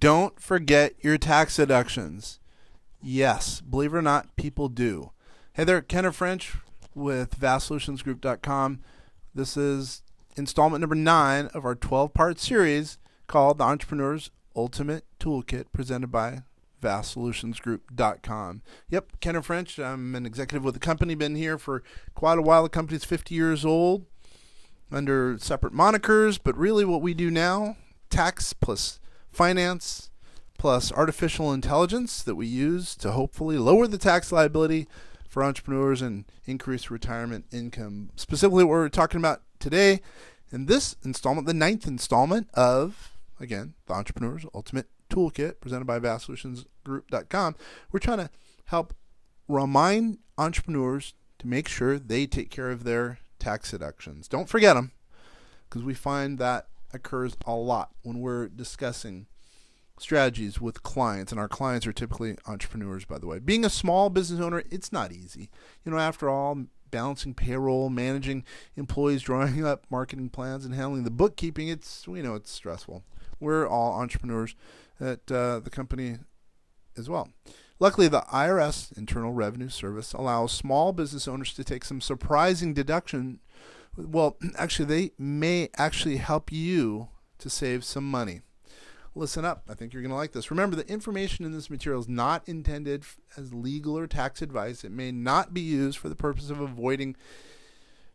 don't forget your tax deductions. Yes, believe it or not, people do. Hey there, Kenneth French with vastsolutionsgroup.com. This is installment number 9 of our 12-part series called The Entrepreneur's Ultimate Toolkit, presented by vastsolutionsgroup.com. Yep, Kenneth French. I'm an executive with the company. Been here for quite a while. The company's 50 years old under separate monikers, but really what we do now, tax plus finance plus artificial intelligence that we use to hopefully lower the tax liability for entrepreneurs and increase retirement income. Specifically what we're talking about today in this installment, the 9th installment of, again, the Entrepreneur's Ultimate Toolkit presented by vastsolutionsgroup.com. We're trying to help remind entrepreneurs to make sure they take care of their tax deductions. Don't forget them, because we find that occurs a lot when we're discussing strategies with clients, and our clients are typically entrepreneurs, by the way. Being a small business owner, it's not easy. After all, balancing payroll, managing employees, drawing up marketing plans, and handling the bookkeeping, it's stressful. We're all entrepreneurs at the company as well. Luckily, the I.R.S. Internal Revenue Service allows small business owners to take some surprising deduction. Well, actually, they may actually help you to save some money. Listen up. I think you're going to like this. Remember, the information in this material is not intended as legal or tax advice. It may not be used for the purpose of avoiding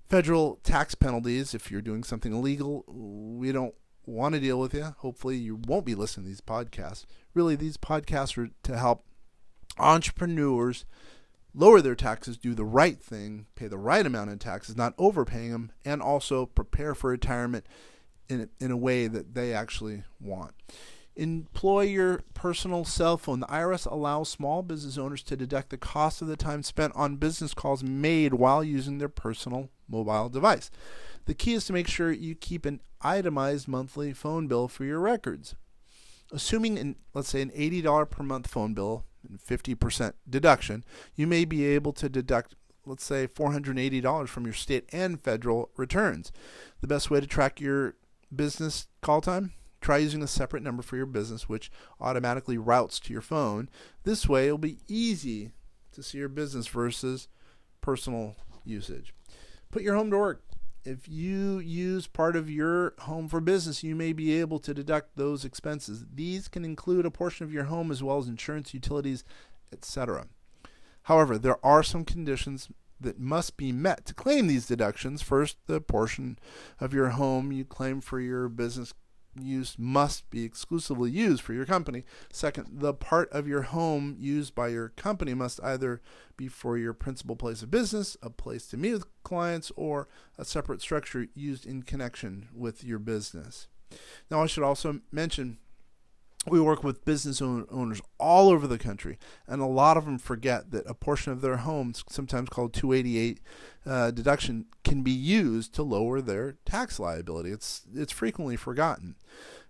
federal tax penalties. If you're doing something illegal, we don't want to deal with you. Hopefully, you won't be listening to these podcasts. Really, these podcasts are to help entrepreneurs lower their taxes, do the right thing, pay the right amount in taxes, not overpaying them, and also prepare for retirement in a way that they actually want. Employ your personal cell phone. The I.R.S. allows small business owners to deduct the cost of the time spent on business calls made while using their personal mobile device. The key is to make sure you keep an itemized monthly phone bill for your records. Assuming, let's say, an $80 per month phone bill and 50% deduction, you may be able to deduct, let's say, $480 from your state and federal returns. The best way to track your business call time? Try using a separate number for your business, which automatically routes to your phone. This way, it'll be easy to see your business versus personal usage. Put your home to work. If you use part of your home for business, you may be able to deduct those expenses. These can include a portion of your home as well as insurance, utilities, etc. However, there are some conditions that must be met to claim these deductions. First, the portion of your home you claim for your business use must be exclusively used for your company. Second, the part of your home used by your company must either be for your principal place of business, a place to meet with clients, or a separate structure used in connection with your business. Now, I should also mention we work with business owners all over the country, and a lot of them forget that a portion of their homes, sometimes called 288 deduction, can be used to lower their tax liability. It's frequently forgotten.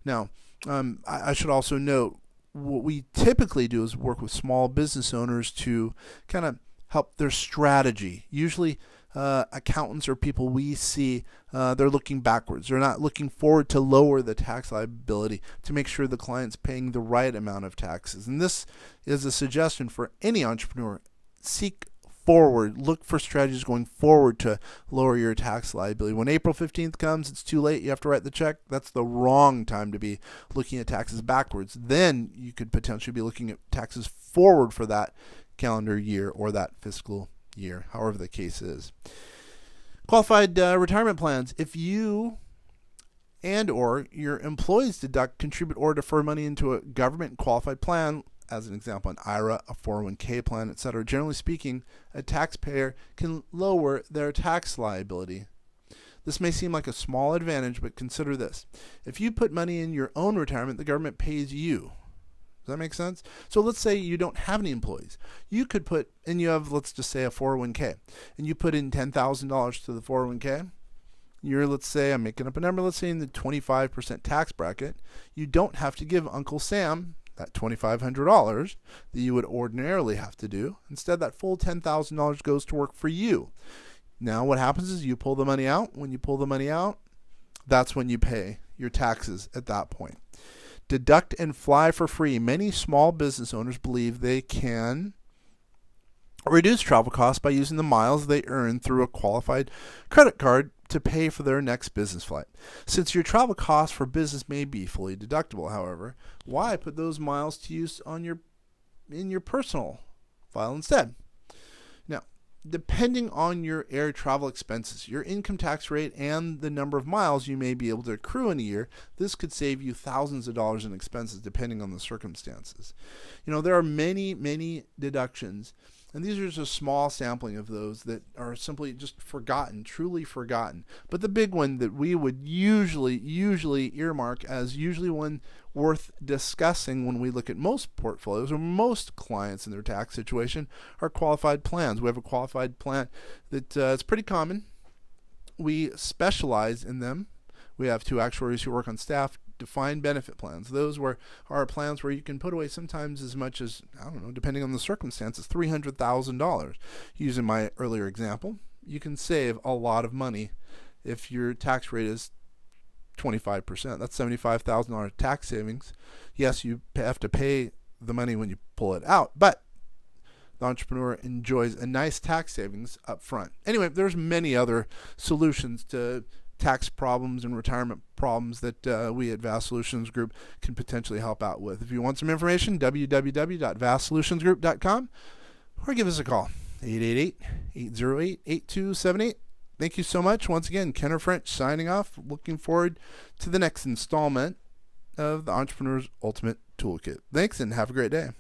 Now, I should also note, what we typically do is work with small business owners to kind of help their strategy. Usually, accountants or people we see, they're looking backwards. They're not looking forward to lower the tax liability to make sure the client's paying the right amount of taxes. And this is a suggestion for any entrepreneur. Seek forward. Look for strategies going forward to lower your tax liability. When April 15th comes, it's too late. You have to write the check. That's the wrong time to be looking at taxes backwards. Then you could potentially be looking at taxes forward for that calendar year or that fiscal year, however the case is. Qualified retirement plans. If you and or your employees deduct, contribute, or defer money into a government qualified plan, as an example, an IRA, a 401k plan, etc., generally speaking, a taxpayer can lower their tax liability. This may seem like a small advantage, but consider this. If you put money in your own retirement, the government pays you. Does that make sense? So let's say you don't have any employees. You could put, and you have, let's just say, a 401k, and you put in $10,000 to the 401k. You're, let's say, I'm making up a number, let's say in the 25% tax bracket. You don't have to give Uncle Sam that $2,500 that you would ordinarily have to do. Instead, that full $10,000 goes to work for you. Now what happens is you pull the money out. When you pull the money out, that's when you pay your taxes at that point. Deduct and fly for free. Many small business owners believe they can reduce travel costs by using the miles they earn through a qualified credit card to pay for their next business flight. Since your travel costs for business may be fully deductible, however, why put those miles to use in your personal file instead? Now, depending on your air travel expenses, your income tax rate, and the number of miles you may be able to accrue in a year, this could save you thousands of dollars in expenses depending on the circumstances. There are many deductions, and these are just a small sampling of those that are simply just forgotten, truly forgotten. But the big one that we would usually earmark as usually one worth discussing when we look at most portfolios or most clients in their tax situation are qualified plans. We have a qualified plan that it's pretty common. We specialize in them. We have 2 actuaries who work on staff. Defined benefit plans. Those are plans where you can put away sometimes as much as, depending on the circumstances, $300,000. Using my earlier example, you can save a lot of money if your tax rate is 25%. That's $75,000 tax savings. Yes, you have to pay the money when you pull it out, but the entrepreneur enjoys a nice tax savings up front. Anyway, there's many other solutions to tax problems and retirement problems that we at Vast Solutions Group can potentially help out with. If you want some information, www.vastsolutionsgroup.com, or give us a call, 888-808-8278. Thank you so much. Once again, Kenner French signing off. Looking forward to the next installment of the Entrepreneur's Ultimate Toolkit. Thanks, and have a great day.